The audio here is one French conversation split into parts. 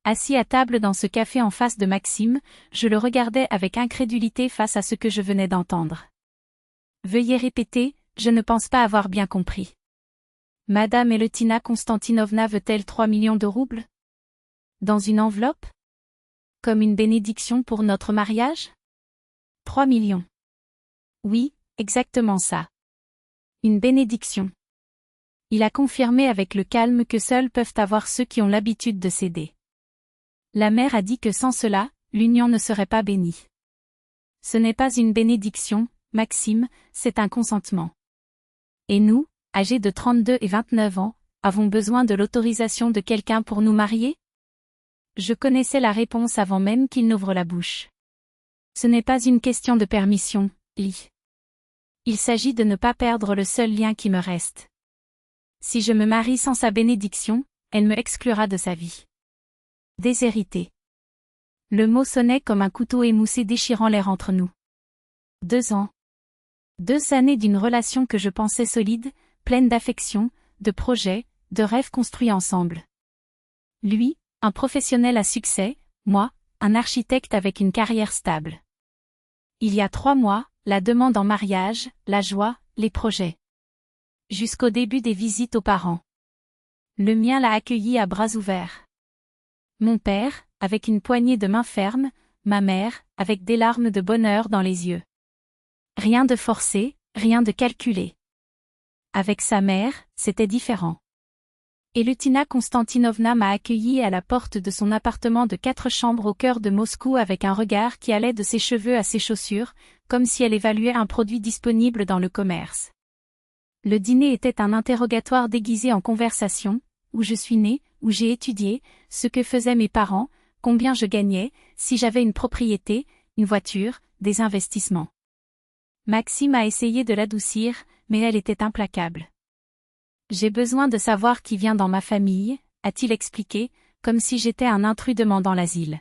Assis à table dans ce café en face de Maxime, je le regardais avec incrédulité face à ce que je venais d'entendre. Veuillez répéter, je ne pense pas avoir bien compris. Madame Eleuthina Konstantinovna veut-elle 3 millions de roubles? Dans une enveloppe? Comme une bénédiction pour notre mariage? 3 millions. Oui, exactement ça. Une bénédiction. Il a confirmé avec le calme que seuls peuvent avoir ceux qui ont l'habitude de céder. La mère a dit que sans cela, l'union ne serait pas bénie. Ce n'est pas une bénédiction, Maxime, c'est un consentement. Et nous, âgés de 32 et 29 ans, avons besoin de l'autorisation de quelqu'un pour nous marier? Je connaissais la réponse avant même qu'il n'ouvre la bouche. Ce n'est pas une question de permission, Lee. Il s'agit de ne pas perdre le seul lien qui me reste. Si je me marie sans sa bénédiction, elle me exclura de sa vie. Déshérité. Le mot sonnait comme un couteau émoussé déchirant l'air entre nous. 2 ans. 2 années d'une relation que je pensais solide, pleine d'affection, de projets, de rêves construits ensemble. Lui, un professionnel à succès, moi, un architecte avec une carrière stable. Il y a 3 mois, la demande en mariage, la joie, les projets. Jusqu'au début des visites aux parents. Le mien l'a accueilli à bras ouverts. Mon père, avec une poignée de main ferme, ma mère, avec des larmes de bonheur dans les yeux. Rien de forcé, rien de calculé. Avec sa mère, c'était différent. Eleuthina Konstantinovna m'a accueilli à la porte de son appartement de 4 chambres au cœur de Moscou avec un regard qui allait de ses cheveux à ses chaussures, comme si elle évaluait un produit disponible dans le commerce. Le dîner était un interrogatoire déguisé en conversation, où je suis née, où j'ai étudié, ce que faisaient mes parents, combien je gagnais, si j'avais une propriété, une voiture, des investissements. Maxime a essayé de l'adoucir, mais elle était implacable. J'ai besoin de savoir qui vient dans ma famille, a-t-il expliqué, comme si j'étais un intrus demandant l'asile.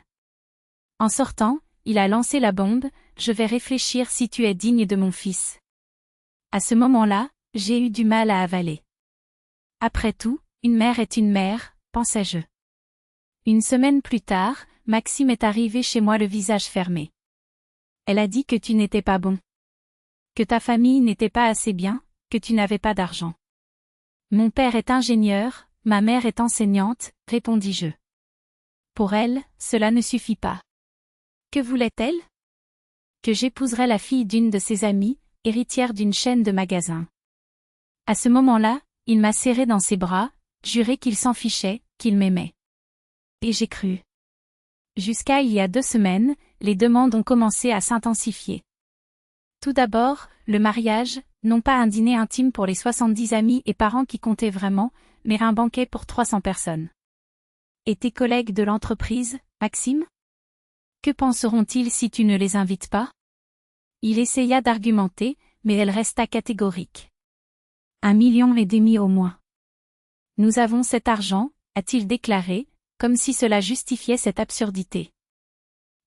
En sortant, il a lancé la bombe, je vais réfléchir si tu es digne de mon fils. À ce moment-là, j'ai eu du mal à avaler. Après tout, une mère est une mère, pensais-je. Une semaine plus tard, Maxime est arrivé chez moi le visage fermé. Elle a dit que tu n'étais pas bon. Que ta famille n'était pas assez bien, que tu n'avais pas d'argent. Mon père est ingénieur, ma mère est enseignante, répondis-je. Pour elle, cela ne suffit pas. Que voulait-elle? Que j'épouserais la fille d'une de ses amies, héritière d'une chaîne de magasins. À ce moment-là, il m'a serré dans ses bras, juré qu'il s'en fichait, qu'il m'aimait. Et j'ai cru. Jusqu'à il y a 2 semaines, les demandes ont commencé à s'intensifier. Tout d'abord, le mariage, non pas un dîner intime pour les 70 amis et parents qui comptaient vraiment, mais un banquet pour 300 personnes. Et tes collègues de l'entreprise, Maxime? Que penseront-ils si tu ne les invites pas? Il essaya d'argumenter, mais elle resta catégorique. 1,5 million au moins. Nous avons cet argent, a-t-il déclaré, comme si cela justifiait cette absurdité.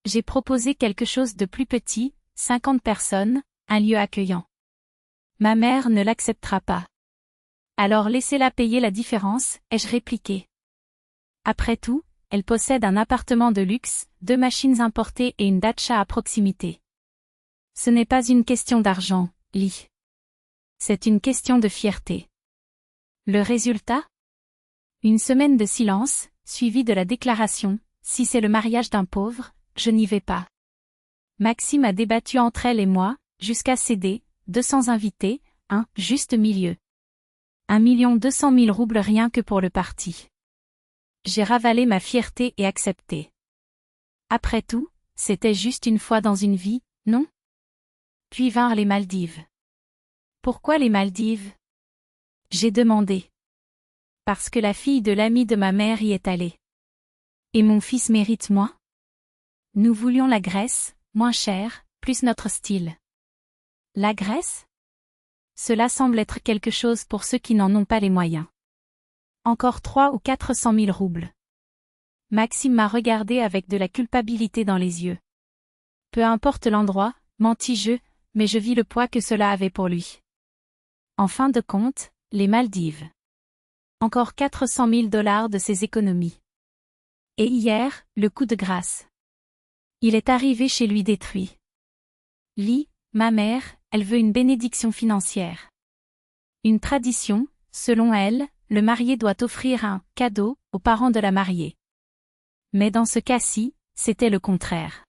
J'ai proposé quelque chose de plus petit, 50 personnes, un lieu accueillant. Ma mère ne l'acceptera pas. Alors laissez-la payer la différence, ai-je répliqué. Après tout, elle possède un appartement de luxe, 2 machines importées et une datcha à proximité. Ce n'est pas une question d'argent, Lee. C'est une question de fierté. Le résultat? Une semaine de silence, suivie de la déclaration, si c'est le mariage d'un pauvre, je n'y vais pas. Maxime a débattu entre elle et moi, jusqu'à céder, 200 invités, un juste milieu. 1,2 million roubles rien que pour le parti. J'ai ravalé ma fierté et accepté. Après tout, c'était juste une fois dans une vie, non? Puis vinrent les Maldives. Pourquoi les Maldives? J'ai demandé. Parce que la fille de l'ami de ma mère y est allée. Et mon fils mérite moins? Nous voulions la Grèce, moins cher, plus notre style. La Grèce? Cela semble être quelque chose pour ceux qui n'en ont pas les moyens. Encore 300 ou 400 000 roubles. Maxime m'a regardé avec de la culpabilité dans les yeux. Peu importe l'endroit, mentis-je, mais je vis le poids que cela avait pour lui. En fin de compte, les Maldives. Encore 400 000 $ de ses économies. Et hier, le coup de grâce. Il est arrivé chez lui détruit. Lee, ma mère, elle veut une bénédiction financière. Une tradition, selon elle, le marié doit offrir un « cadeau » aux parents de la mariée. Mais dans ce cas-ci, c'était le contraire.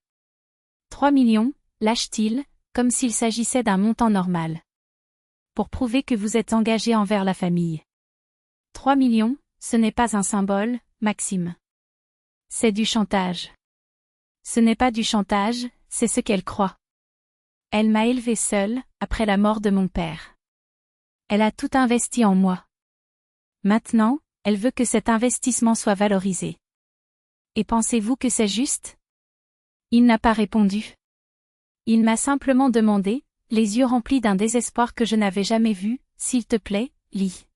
3 millions, lâche-t-il, comme s'il s'agissait d'un montant normal. Pour prouver que vous êtes engagé envers la famille. 3 millions, ce n'est pas un symbole, Maxime. C'est du chantage. Ce n'est pas du chantage, c'est ce qu'elle croit. Elle m'a élevée seule, après la mort de mon père. Elle a tout investi en moi. Maintenant, elle veut que cet investissement soit valorisé. Et pensez-vous que c'est juste? Il n'a pas répondu. Il m'a simplement demandé, les yeux remplis d'un désespoir que je n'avais jamais vu, s'il te plaît, Lee.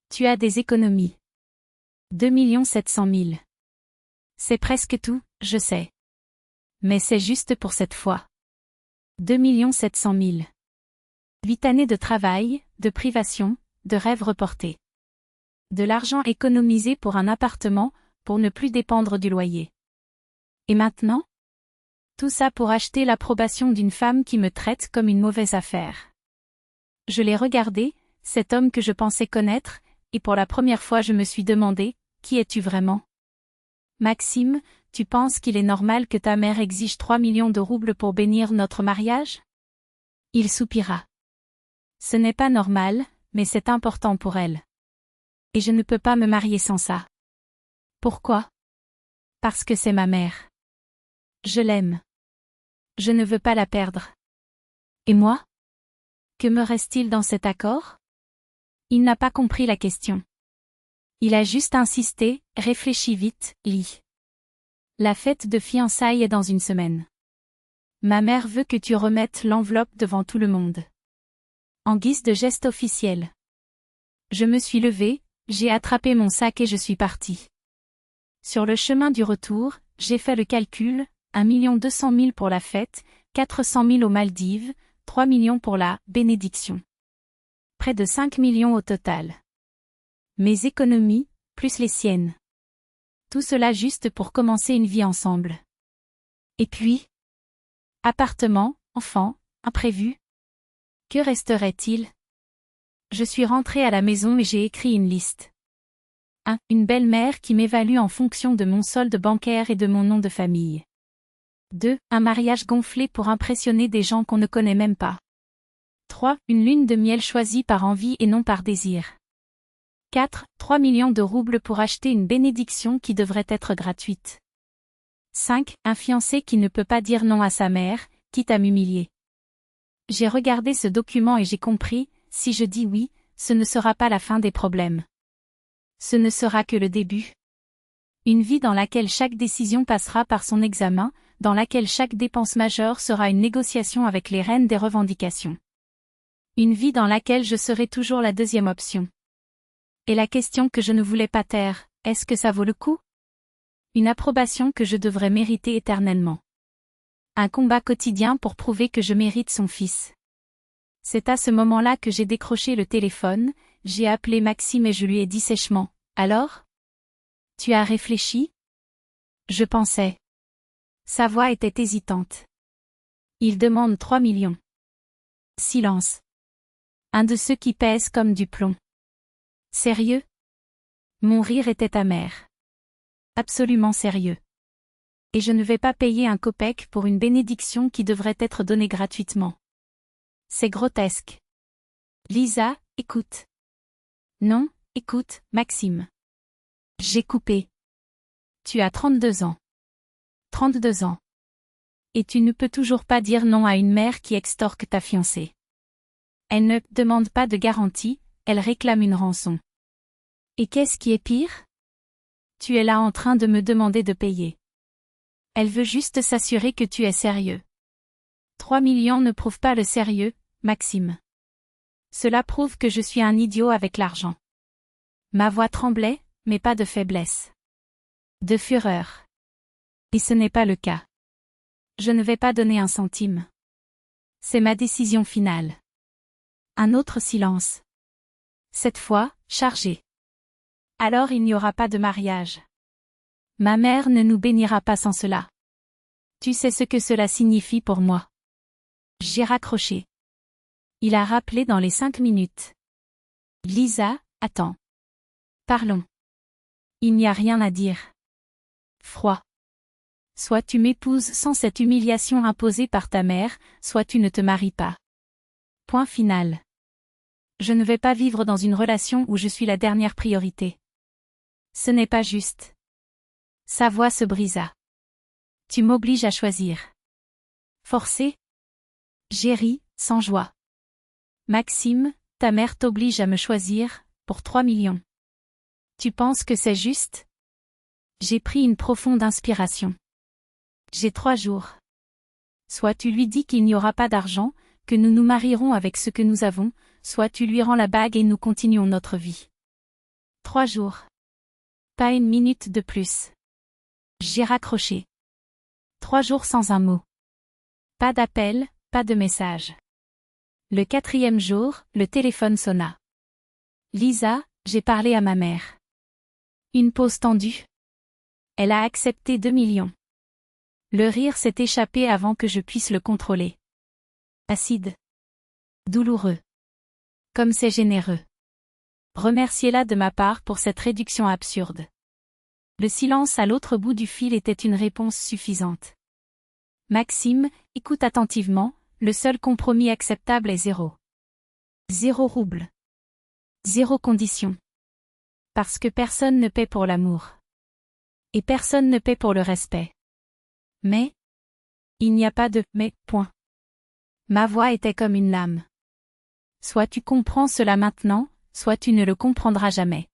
Tu as des économies. 2 700 000. C'est presque tout, je sais. Mais c'est juste pour cette fois. 2 700 000. 8 années de travail, de privation, de rêves reportés. De l'argent économisé pour un appartement, pour ne plus dépendre du loyer. Et maintenant? Tout ça pour acheter l'approbation d'une femme qui me traite comme une mauvaise affaire. Je l'ai regardé, cet homme que je pensais connaître, et pour la première fois je me suis demandé, qui es-tu vraiment? Maxime, tu penses qu'il est normal que ta mère exige 3 millions de roubles pour bénir notre mariage? Il soupira. Ce n'est pas normal, mais c'est important pour elle. Et je ne peux pas me marier sans ça. Pourquoi? Parce que c'est ma mère. Je l'aime. Je ne veux pas la perdre. Et moi? Que me reste-t-il dans cet accord? Il n'a pas compris la question. Il a juste insisté, réfléchis vite, Lee. La fête de fiançailles est dans une semaine. Ma mère veut que tu remettes l'enveloppe devant tout le monde. En guise de geste officiel. Je me suis levée, j'ai attrapé mon sac et je suis partie. Sur le chemin du retour, j'ai fait le calcul, 1 200 000 pour la fête, 400 000 aux Maldives, 3 millions pour la « bénédiction ». Près de 5 millions au total. Mes économies, plus les siennes. Tout cela juste pour commencer une vie ensemble. Et puis? Appartement, enfant, imprévu. Que resterait-il? Je suis rentrée à la maison et j'ai écrit une liste. 1. Une belle-mère qui m'évalue en fonction de mon solde bancaire et de mon nom de famille. 2. Un mariage gonflé pour impressionner des gens qu'on ne connaît même pas. 3. Une lune de miel choisie par envie et non par désir. 4. 3 millions de roubles pour acheter une bénédiction qui devrait être gratuite. 5. Un fiancé qui ne peut pas dire non à sa mère, quitte à m'humilier. J'ai regardé ce document et j'ai compris, si je dis oui, ce ne sera pas la fin des problèmes. Ce ne sera que le début. Une vie dans laquelle chaque décision passera par son examen, dans laquelle chaque dépense majeure sera une négociation avec les reines des revendications. Une vie dans laquelle je serai toujours la deuxième option. Et la question que je ne voulais pas taire, est-ce que ça vaut le coup? Une approbation que je devrais mériter éternellement. Un combat quotidien pour prouver que je mérite son fils. C'est à ce moment-là que j'ai décroché le téléphone, j'ai appelé Maxime et je lui ai dit sèchement, « Alors? Tu as réfléchi? » Je pensais. Sa voix était hésitante. Il demande 3 millions. Silence. Un de ceux qui pèsent comme du plomb. Sérieux? Mon rire était amer. Absolument sérieux. Et je ne vais pas payer un copec pour une bénédiction qui devrait être donnée gratuitement. C'est grotesque. Lisa, écoute. Non, écoute, Maxime. J'ai coupé. Tu as 32 ans. 32 ans. Et tu ne peux toujours pas dire non à une mère qui extorque ta fiancée. Elle ne demande pas de garantie, elle réclame une rançon. Et qu'est-ce qui est pire? Tu es là en train de me demander de payer. Elle veut juste s'assurer que tu es sérieux. 3 millions ne prouvent pas le sérieux, Maxime. Cela prouve que je suis un idiot avec l'argent. Ma voix tremblait, mais pas de faiblesse. De fureur. Et ce n'est pas le cas. Je ne vais pas donner un centime. C'est ma décision finale. Un autre silence. Cette fois, chargé. Alors il n'y aura pas de mariage. Ma mère ne nous bénira pas sans cela. Tu sais ce que cela signifie pour moi. J'ai raccroché. Il a rappelé dans les 5 minutes. Lisa, attends. Parlons. Il n'y a rien à dire. Froid. Soit tu m'épouses sans cette humiliation imposée par ta mère, soit tu ne te maries pas. Point final. Je ne vais pas vivre dans une relation où je suis la dernière priorité. Ce n'est pas juste. Sa voix se brisa. Tu m'obliges à choisir. Forcé? J'ai ri, sans joie. Maxime, ta mère t'oblige à me choisir, pour 3 millions. Tu penses que c'est juste? J'ai pris une profonde inspiration. J'ai 3 jours. Soit tu lui dis qu'il n'y aura pas d'argent, que nous nous marierons avec ce que nous avons, soit tu lui rends la bague et nous continuons notre vie. 3 jours. Pas une minute de plus. J'ai raccroché. 3 jours sans un mot. Pas d'appel, pas de message. Le 4e jour, le téléphone sonna. Lisa, j'ai parlé à ma mère. Une pause tendue. Elle a accepté 2 millions. Le rire s'est échappé avant que je puisse le contrôler. Acide. Douloureux. Comme c'est généreux. Remerciez-la de ma part pour cette réduction absurde. Le silence à l'autre bout du fil était une réponse suffisante. Maxime, écoute attentivement, le seul compromis acceptable est 0. 0 rouble. 0 condition. Parce que personne ne paie pour l'amour. Et personne ne paie pour le respect. Mais, il n'y a pas de « mais », point. Ma voix était comme une lame. Soit tu comprends cela maintenant, soit tu ne le comprendras jamais.